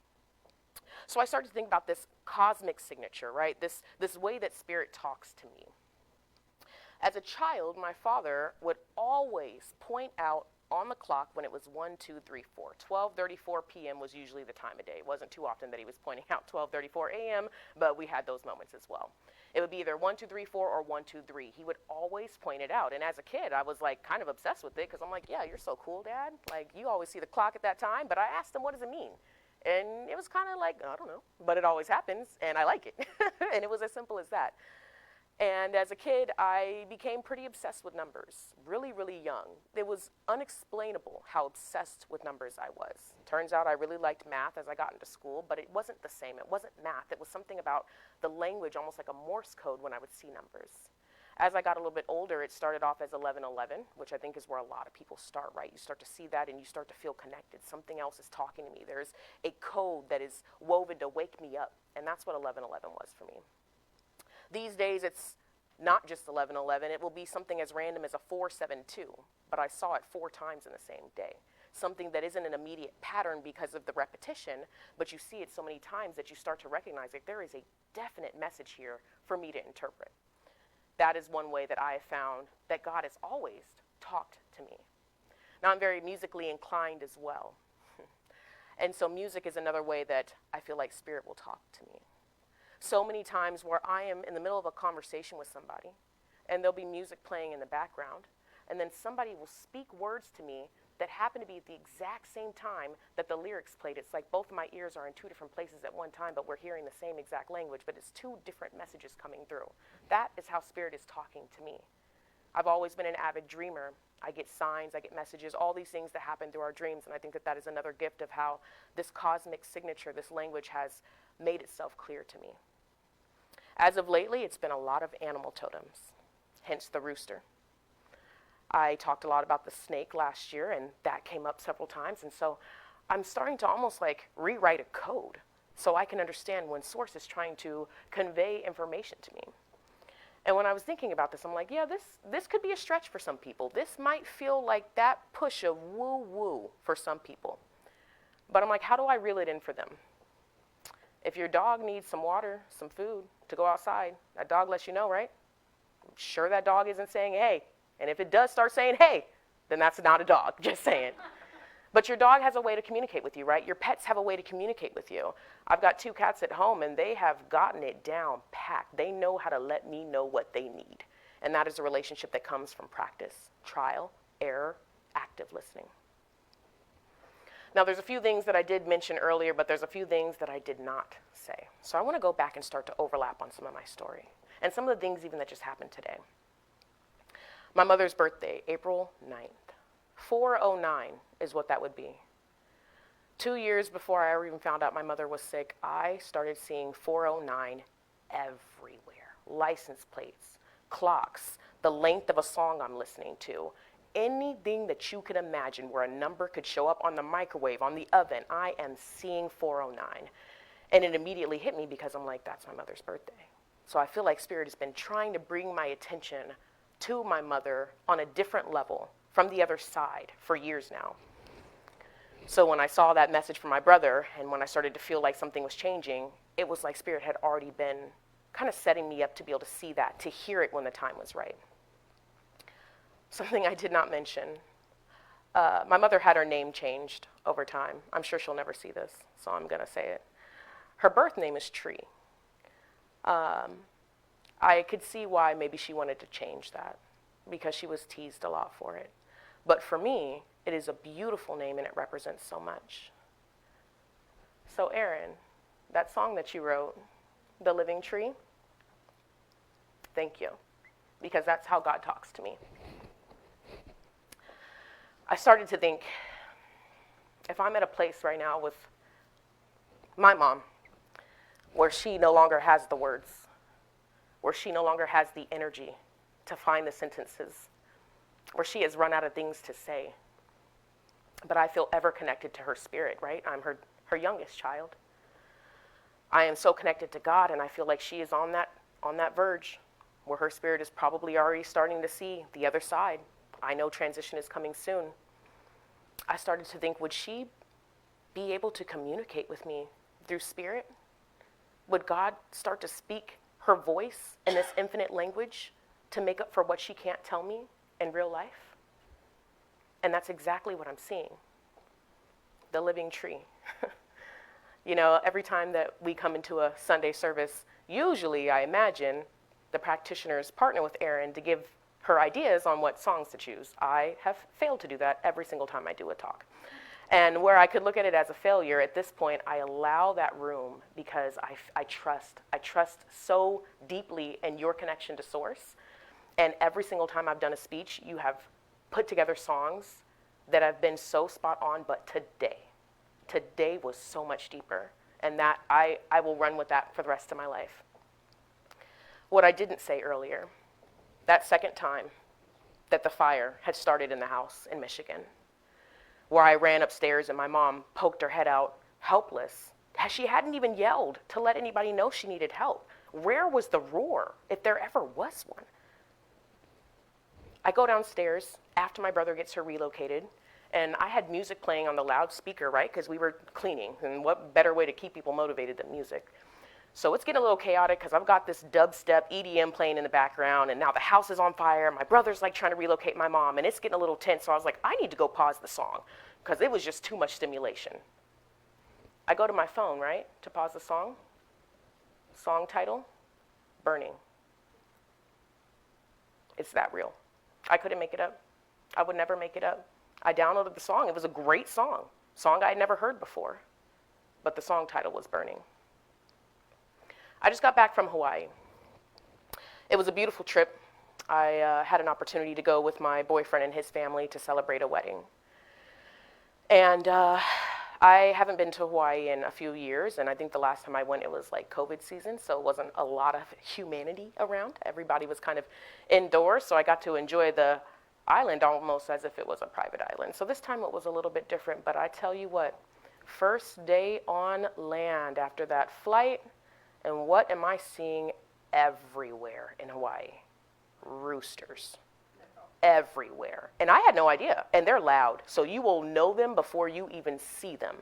So I started to think about this cosmic signature, right? This way that Spirit talks to me. As a child, my father would always point out on the clock when it was 1, 2, 3, 4. 12:34 p.m. was usually the time of day. It wasn't too often that he was pointing out 12:34 a.m., but we had those moments as well. It would be either 1, 2, 3, 4 or 1, 2, 3. He would always point it out. And as a kid, I was like kind of obsessed with it because I'm like, yeah, you're so cool, Dad. Like, you always see the clock at that time. But I asked him, what does it mean? And it was kind of like, I don't know. But it always happens, and I like it. And it was as simple as that. And as a kid, I became pretty obsessed with numbers, really, really young. It was unexplainable how obsessed with numbers I was. Turns out I really liked math as I got into school, but it wasn't the same. It wasn't math. It was something about the language, almost like a Morse code when I would see numbers. As I got a little bit older, it started off as 1111, which I think is where a lot of people start, right? You start to see that and you start to feel connected. Something else is talking to me. There's a code that is woven to wake me up, and that's what 1111 was for me. These days, it's not just 1111. It will be something as random as a 472, but I saw it 4 times in the same day. Something that isn't an immediate pattern because of the repetition, but you see it so many times that you start to recognize that there is a definite message here for me to interpret. That is one way that I have found that God has always talked to me. Now, I'm very musically inclined as well. And so music is another way that I feel like Spirit will talk to me. So many times where I am in the middle of a conversation with somebody, and there'll be music playing in the background, and then somebody will speak words to me that happen to be at the exact same time that the lyrics played. It's like both of my ears are in 2 different places at one time, but we're hearing the same exact language, but it's 2 different messages coming through. That is how Spirit is talking to me. I've always been an avid dreamer. I get signs, I get messages, all these things that happen through our dreams, and I think that that is another gift of how this cosmic signature, this language has made itself clear to me. As of lately, it's been a lot of animal totems, hence the rooster. I talked a lot about the snake last year, and that came up several times, and so I'm starting to almost like rewrite a code so I can understand when Source is trying to convey information to me. And when I was thinking about this, I'm like, yeah, this could be a stretch for some people. This might feel like that push of woo-woo for some people. But I'm like, how do I reel it in for them? If your dog needs some water, some food to go outside, that dog lets you know, right? I'm sure that dog isn't saying, hey. And if it does start saying, hey, then that's not a dog, just saying. But your dog has a way to communicate with you, right? Your pets have a way to communicate with you. I've got 2 cats at home, and they have gotten it down packed. They know how to let me know what they need. And that is a relationship that comes from practice, trial, error, active listening. Now, there's a few things that I did mention earlier, but there's a few things that I did not say. So I want to go back and start to overlap on some of my story and some of the things even that just happened today. My mother's birthday, April 9th. 409 is what that would be. 2 years before I ever even found out my mother was sick, I started seeing 409 everywhere. License plates, clocks, the length of a song I'm listening to. Anything that you could imagine where a number could show up on the microwave, on the oven, I am seeing 409. And it immediately hit me because I'm like, that's my mother's birthday. So I feel like Spirit has been trying to bring my attention to my mother on a different level from the other side for years now. So when I saw that message from my brother and when I started to feel like something was changing, it was like Spirit had already been kind of setting me up to be able to see that, to hear it when the time was right. Something I did not mention. My mother had her name changed over time. I'm sure she'll never see this, so I'm going to say it. Her birth name is Tree. I could see why maybe she wanted to change that because she was teased a lot for it. But for me, it is a beautiful name and it represents so much. So Aaron, that song that you wrote, The Living Tree, thank you, because that's how God talks to me. I started to think, if I'm at a place right now with my mom, where she no longer has the words, where she no longer has the energy to find the sentences, where she has run out of things to say, but I feel ever connected to her spirit, right? I'm her youngest child. I am so connected to God, and I feel like she is on that verge where her spirit is probably already starting to see the other side. I know transition is coming soon. I started to think, would she be able to communicate with me through spirit? Would God start to speak her voice in this infinite language to make up for what she can't tell me in real life? And that's exactly what I'm seeing. The living tree. You know, every time that we come into a Sunday service, usually I imagine the practitioners partner with Erin to give her ideas on what songs to choose. I have failed to do that every single time I do a talk. And where I could look at it as a failure, at this point, I allow that room because I trust so deeply in your connection to Source. And every single time I've done a speech, you have put together songs that have been so spot on, but today was so much deeper. And that I will run with that for the rest of my life. What I didn't say earlier, that second time that the fire had started in the house in Michigan, where I ran upstairs and my mom poked her head out, helpless. She hadn't even yelled to let anybody know she needed help. Where was the roar, if there ever was one? I go downstairs after my brother gets her relocated, and I had music playing on the loudspeaker, right? Because we were cleaning, and what better way to keep people motivated than music? So it's getting a little chaotic because I've got this dubstep EDM playing in the background, and now the house is on fire. My brother's like trying to relocate my mom, and it's getting a little tense. So I was like, I need to go pause the song because it was just too much stimulation. I go to my phone, right, to pause the song. Song title, Burning. It's that real. I couldn't make it up. I would never make it up. I downloaded the song. It was a great song I had never heard before, but the song title was Burning. I just got back from Hawaii. It was a beautiful trip. I had an opportunity to go with my boyfriend and his family to celebrate a wedding. And I haven't been to Hawaii in a few years, and I think the last time I went, it was like COVID season, so it wasn't a lot of humanity around. Everybody was kind of indoors, so I got to enjoy the island almost as if it was a private island. So this time it was a little bit different, but I tell you what, first day on land after that flight, and what am I seeing everywhere in Hawaii? Roosters. Everywhere. And I had no idea. And they're loud. So you will know them before you even see them.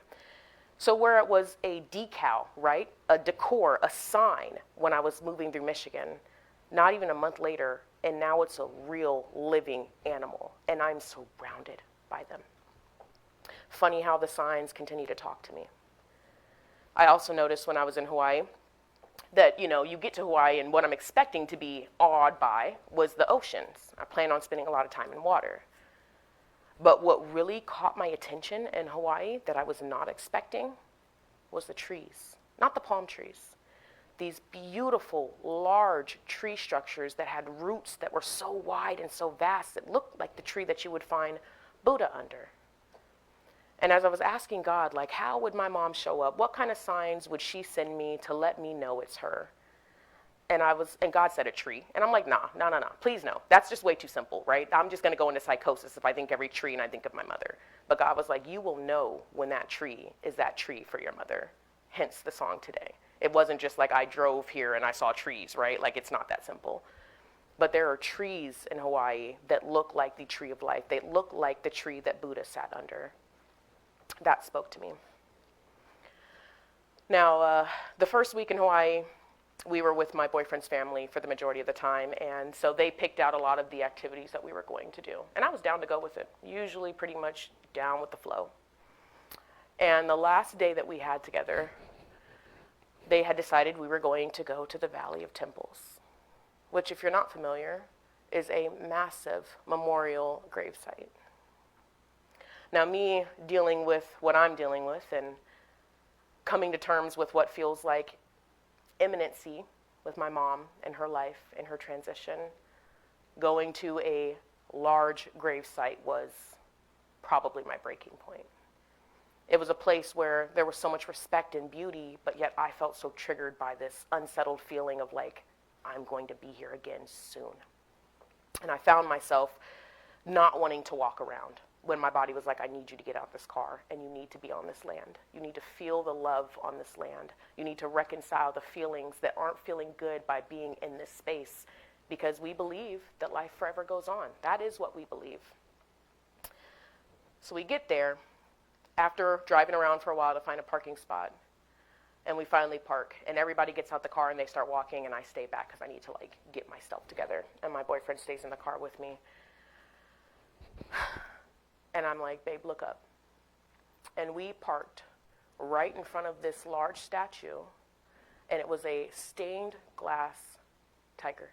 So where it was a decal, right? A decor, a sign when I was moving through Michigan, not even a month later, and now it's a real living animal. And I'm surrounded by them. Funny how the signs continue to talk to me. I also noticed when I was in Hawaii, that, you know, you get to Hawaii and what I'm expecting to be awed by was the oceans. I plan on spending a lot of time in water. But what really caught my attention in Hawaii that I was not expecting was the trees. Not the palm trees. these beautiful, large tree structures that had roots that were so wide and so vast, it looked like the tree that you would find Buddha under. And as I was asking God, like, how would my mom show up? What kind of signs would she send me to let me know it's her? And God said a tree. And I'm like, nah, please no. That's just way too simple, right? I'm just going to go into psychosis if I think every tree and I think of my mother. But God was like, you will know when that tree is that tree for your mother. Hence the song today. It wasn't just like I drove here and I saw trees, right? Like, it's not that simple. But there are trees in Hawaii that look like the tree of life. They look like the tree that Buddha sat under. That spoke to me. Now, the first week in Hawaii, we were with my boyfriend's family for the majority of the time, and so they picked out a lot of the activities that we were going to do. And I was down to go with it, usually pretty much down with the flow. And the last day that we had together, they had decided we were going to go to the Valley of Temples, which, if you're not familiar, is a massive memorial gravesite. Now, me dealing with what I'm dealing with and coming to terms with what feels like imminency with my mom and her life and her transition, going to a large gravesite was probably my breaking point. It was a place where there was so much respect and beauty, but yet I felt so triggered by this unsettled feeling of like, I'm going to be here again soon. And I found myself not wanting to walk around when my body was like, I need you to get out of this car and you need to be on this land. You need to feel the love on this land. You need to reconcile the feelings that aren't feeling good by being in this space, because we believe that life forever goes on. That is what we believe. So we get there after driving around for a while to find a parking spot, and we finally park, and everybody gets out the car and they start walking, and I stay back because I need to like get myself together, and my boyfriend stays in the car with me. And I'm like, babe, look up. And we parked right in front of this large statue, and it was a stained glass tiger.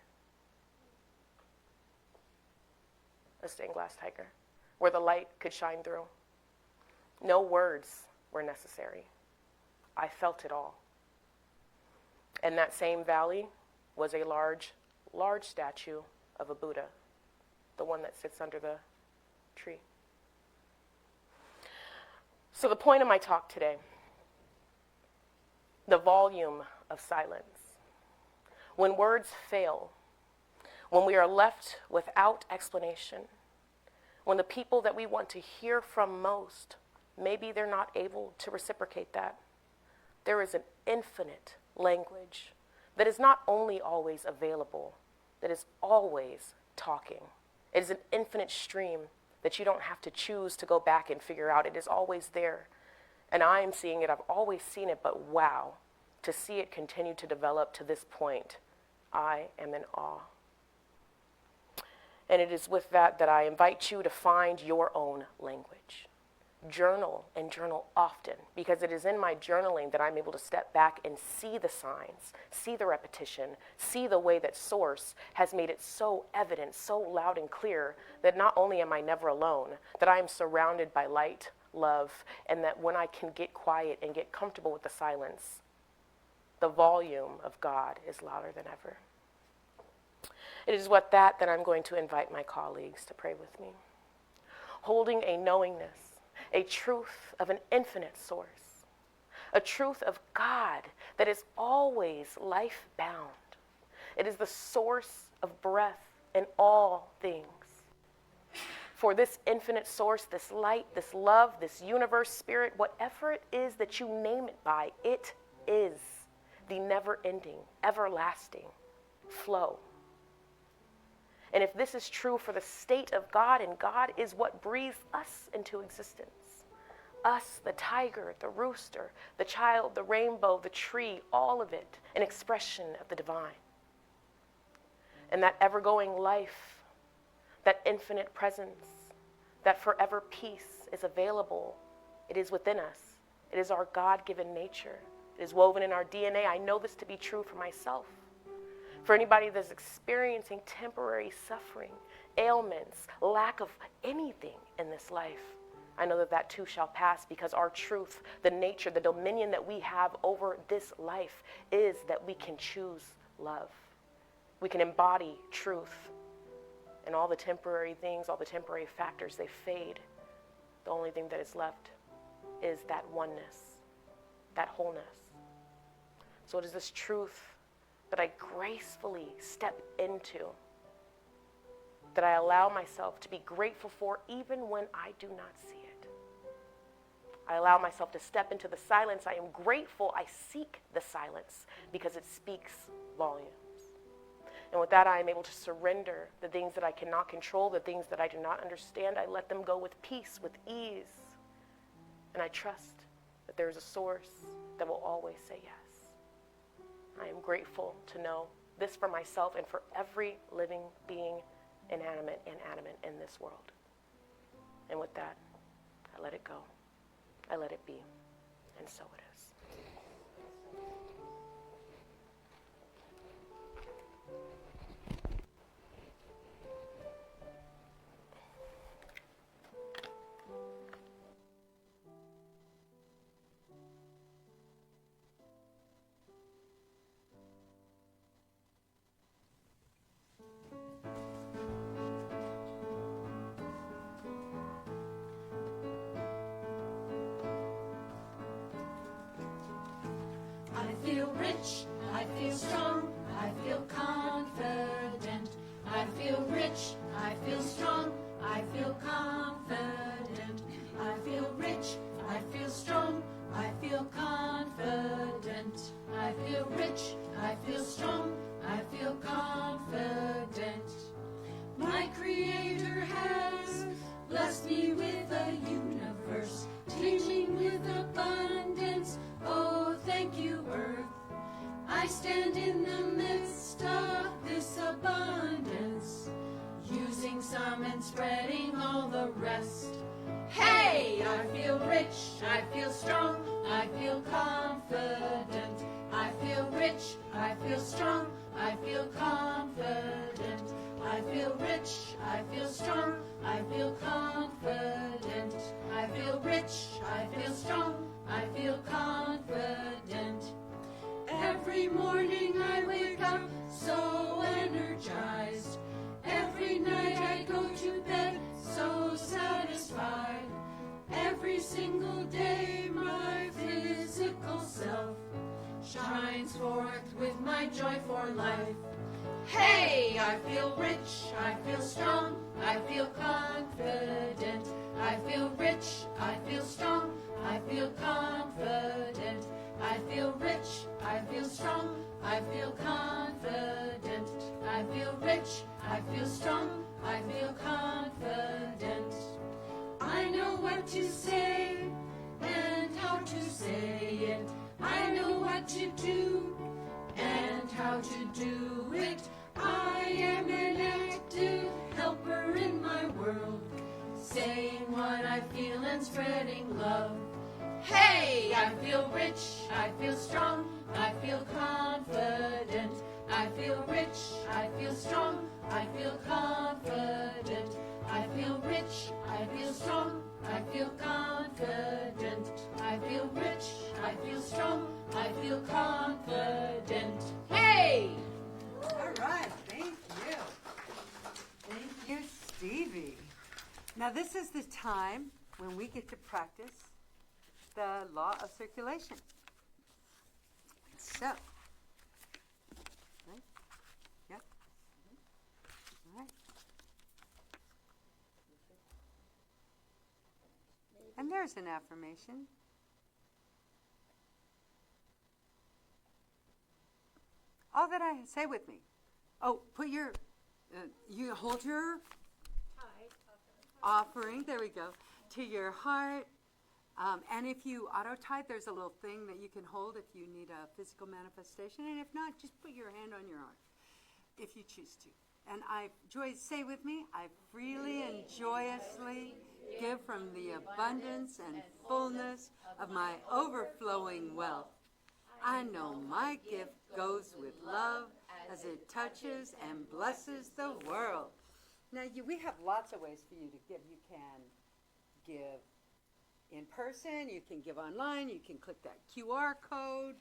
A stained glass tiger, where the light could shine through. No words were necessary. I felt it all. And that same valley was a large, large statue of a Buddha, the one that sits under the tree. So the point of my talk today, the volume of silence. When words fail, when we are left without explanation, when the people that we want to hear from most, maybe they're not able to reciprocate that, there is an infinite language that is not only always available, that is always talking. It is an infinite stream that you don't have to choose to go back and figure out. It is always there. And I am seeing it. I've always seen it, but wow, to see it continue to develop to this point, I am in awe. And it is with that that I invite you to find your own language. Journal, and journal often, because it is in my journaling that I'm able to step back and see the signs, see the repetition, see the way that Source has made it so evident, so loud and clear, that not only am I never alone, that I am surrounded by light, love, and that when I can get quiet and get comfortable with the silence, the volume of God is louder than ever. It is with that I'm going to invite my colleagues to pray with me. Holding a knowingness, a truth of an infinite source, a truth of God that is always life-bound. It is the source of breath in all things. For this infinite source, this light, this love, this universe, spirit, whatever it is that you name it by, it is the never-ending, everlasting flow. And if this is true for the state of God, and God is what breathes us into existence, us, the tiger, the rooster, the child, the rainbow, the tree, all of it, an expression of the divine. And that ever-going life, that infinite presence, that forever peace is available. It is within us. It is our God-given nature. It is woven in our DNA. I know this to be true for myself. For anybody that's experiencing temporary suffering, ailments, lack of anything in this life, I know that that too shall pass, because our truth, the nature, the dominion that we have over this life is that we can choose love. We can embody truth. And all the temporary things, all the temporary factors, they fade. The only thing that is left is that oneness, that wholeness. So it is this truth that I gracefully step into, that I allow myself to be grateful for even when I do not see it. I allow myself to step into the silence. I am grateful I seek the silence because it speaks volumes. And with that, I am able to surrender the things that I cannot control, the things that I do not understand. I let them go with peace, with ease. And I trust that there is a source that will always say yes. I am grateful to know this for myself and for every living being, inanimate and animate, in this world. And with that, I let it go. I let it be. And so it is. I feel rich, I feel strong, I feel confident. I feel rich, I feel strong, I feel confident. I feel rich, I feel strong, I feel confident. I feel rich, I feel strong, I feel confident. My Creator has blessed me with a universe, teeming with abundance. Oh, thank you, Earth. I stand in the midst of this abundance, using some and spreading all the rest. Hey, I feel rich, I feel strong, I feel confident. I feel rich, I feel strong, I feel confident. I feel rich, I feel strong, I feel confident. I feel rich, I feel strong, I feel confident. Every morning I wake up so energized. Every night I go to bed so satisfied. Every single day my physical self shines forth with my joy for life. Hey, I feel rich, I feel strong, I feel confident. I feel rich, I feel strong, I feel confident. I feel rich, I feel strong, I feel confident. I feel rich, I feel strong, I feel confident. I know what to say and how to say it. I know what to do and how to do it. I am an active helper in my world, saying what I feel and spreading love. Hey, I feel rich, I feel strong, I feel confident. I feel rich, I feel strong, I feel confident. I feel rich, I feel strong, I feel confident. I feel rich, I feel strong, I feel confident. Hey! All right, thank you. Thank you, Stevie. Now this is the time when we get to practice the law of circulation. So, right? Yep. All right. And there's an affirmation. All that I say with me. Oh, put your, you hold your offering, there we go, to your heart. And if you auto-type, there's a little thing that you can hold if you need a physical manifestation. And if not, just put your hand on your heart if you choose to. And say with me, I freely and joyously give from the abundance and fullness of my overflowing wealth. I know my gift goes with love as it touches and blesses the world. Now, we have lots of ways for you to give. You can give in person, you can give online, you can click that QR code.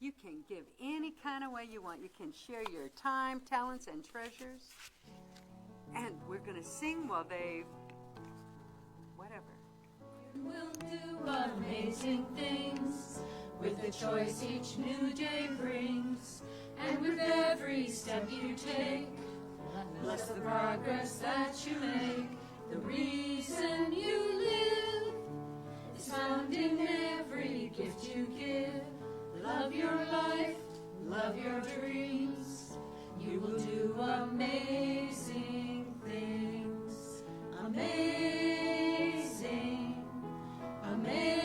You can give any kind of way you want. You can share your time, talents, and treasures. And we're going to sing while they, whatever. We'll do amazing things with the choice each new day brings. And with every step you take, bless the progress that you make. The reason you live is found in every gift you give. Love your life, love your dreams. You will do amazing things. Amazing, amazing.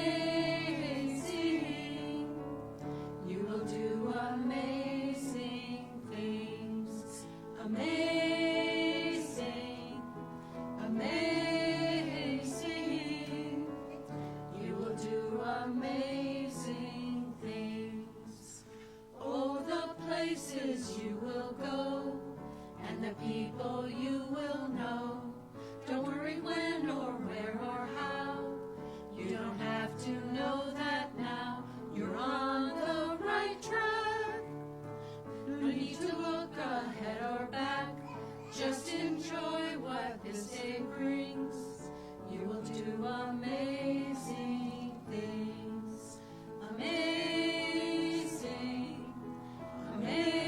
You will do amazing things. Amazing, amazing. You will do amazing things. Oh, the places you will go and the people you will know. Don't worry when or where or how. You don't have to know that now. You're on the right track. No need to look ahead or back. Just enjoy what this day brings. You will do amazing things. Amazing, amazing.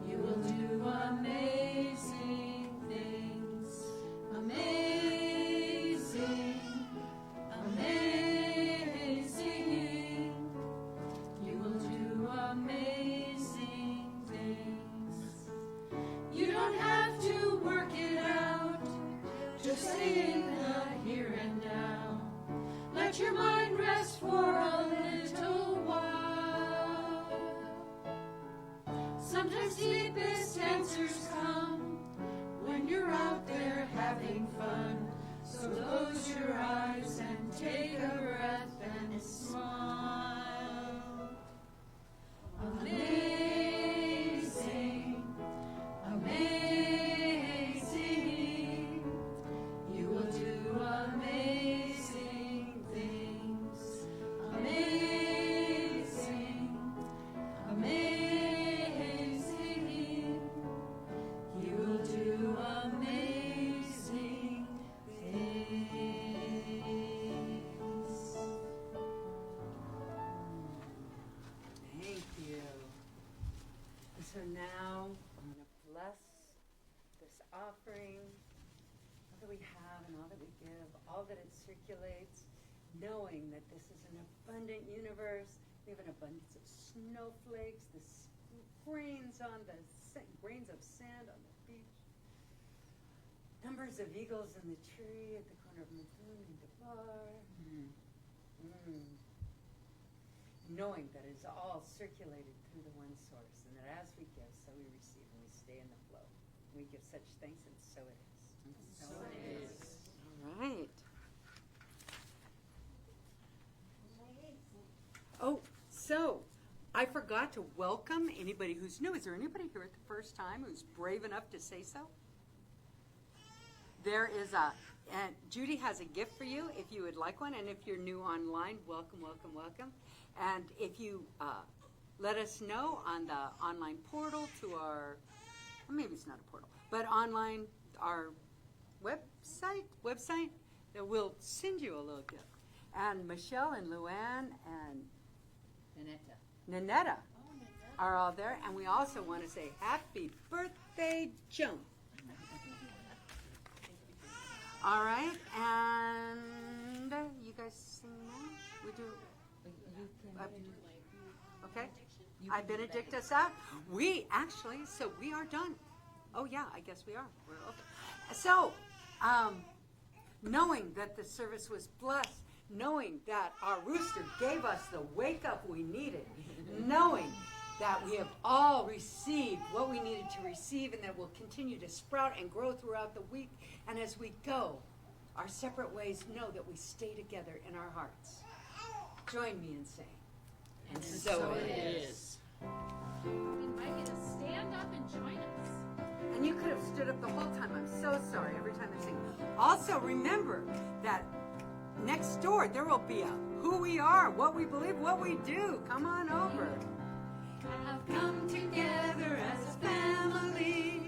You will do amazing things. Amazing, amazing. You will do amazing things. You don't have to work it out. Just stay in the here and now. Let your mind rest for a little while. Sometimes deepest answers come when you're out there having fun. So close your eyes and take a breath and smile. Amazing, amazing. You will do amazing things. Amazing, amazing. You will do amazing things. Thank you. And so now I'm going to bless this offering, all that we have and all that we give, all that it circulates, knowing that this is an abundant universe. We have an abundance of snowflakes, the grains on the grains of sand on the beach, numbers of eagles in the tree at the corner of Methuen and Devar. Knowing that it's all circulated through the one source, and that as we give, so we receive, and we stay in the flow. We give such thanks, and so it is. So it is. All right. Oh, so I forgot to welcome anybody who's new. Is there anybody here at the first time who's brave enough to say so? There is and Judy has a gift for you if you would like one, and if you're new online, welcome, welcome, welcome. And if you let us know on the online portal to our, well, maybe it's not a portal, but online, our website, that we'll send you a little gift. And Michelle and Luann and Nanetta are all there. And we also want to say happy birthday, Joan. All right, and you guys sing now? We do. Okay. I benedict us out. We actually, so we are done. Oh yeah, I guess we are. We're okay. So, knowing that the service was blessed, knowing that our rooster gave us the wake up we needed, knowing that we have all received what we needed to receive, and that will continue to sprout and grow throughout the week. And as we go our separate ways, know that we stay together in our hearts. Join me in saying, and so it is. We invite you to stand up and join us. And you could have stood up the whole time. I'm so sorry. Every time I sing, Also, remember that next door there will be a who we are, what we believe, what we do. Come on over. Have come together as a family.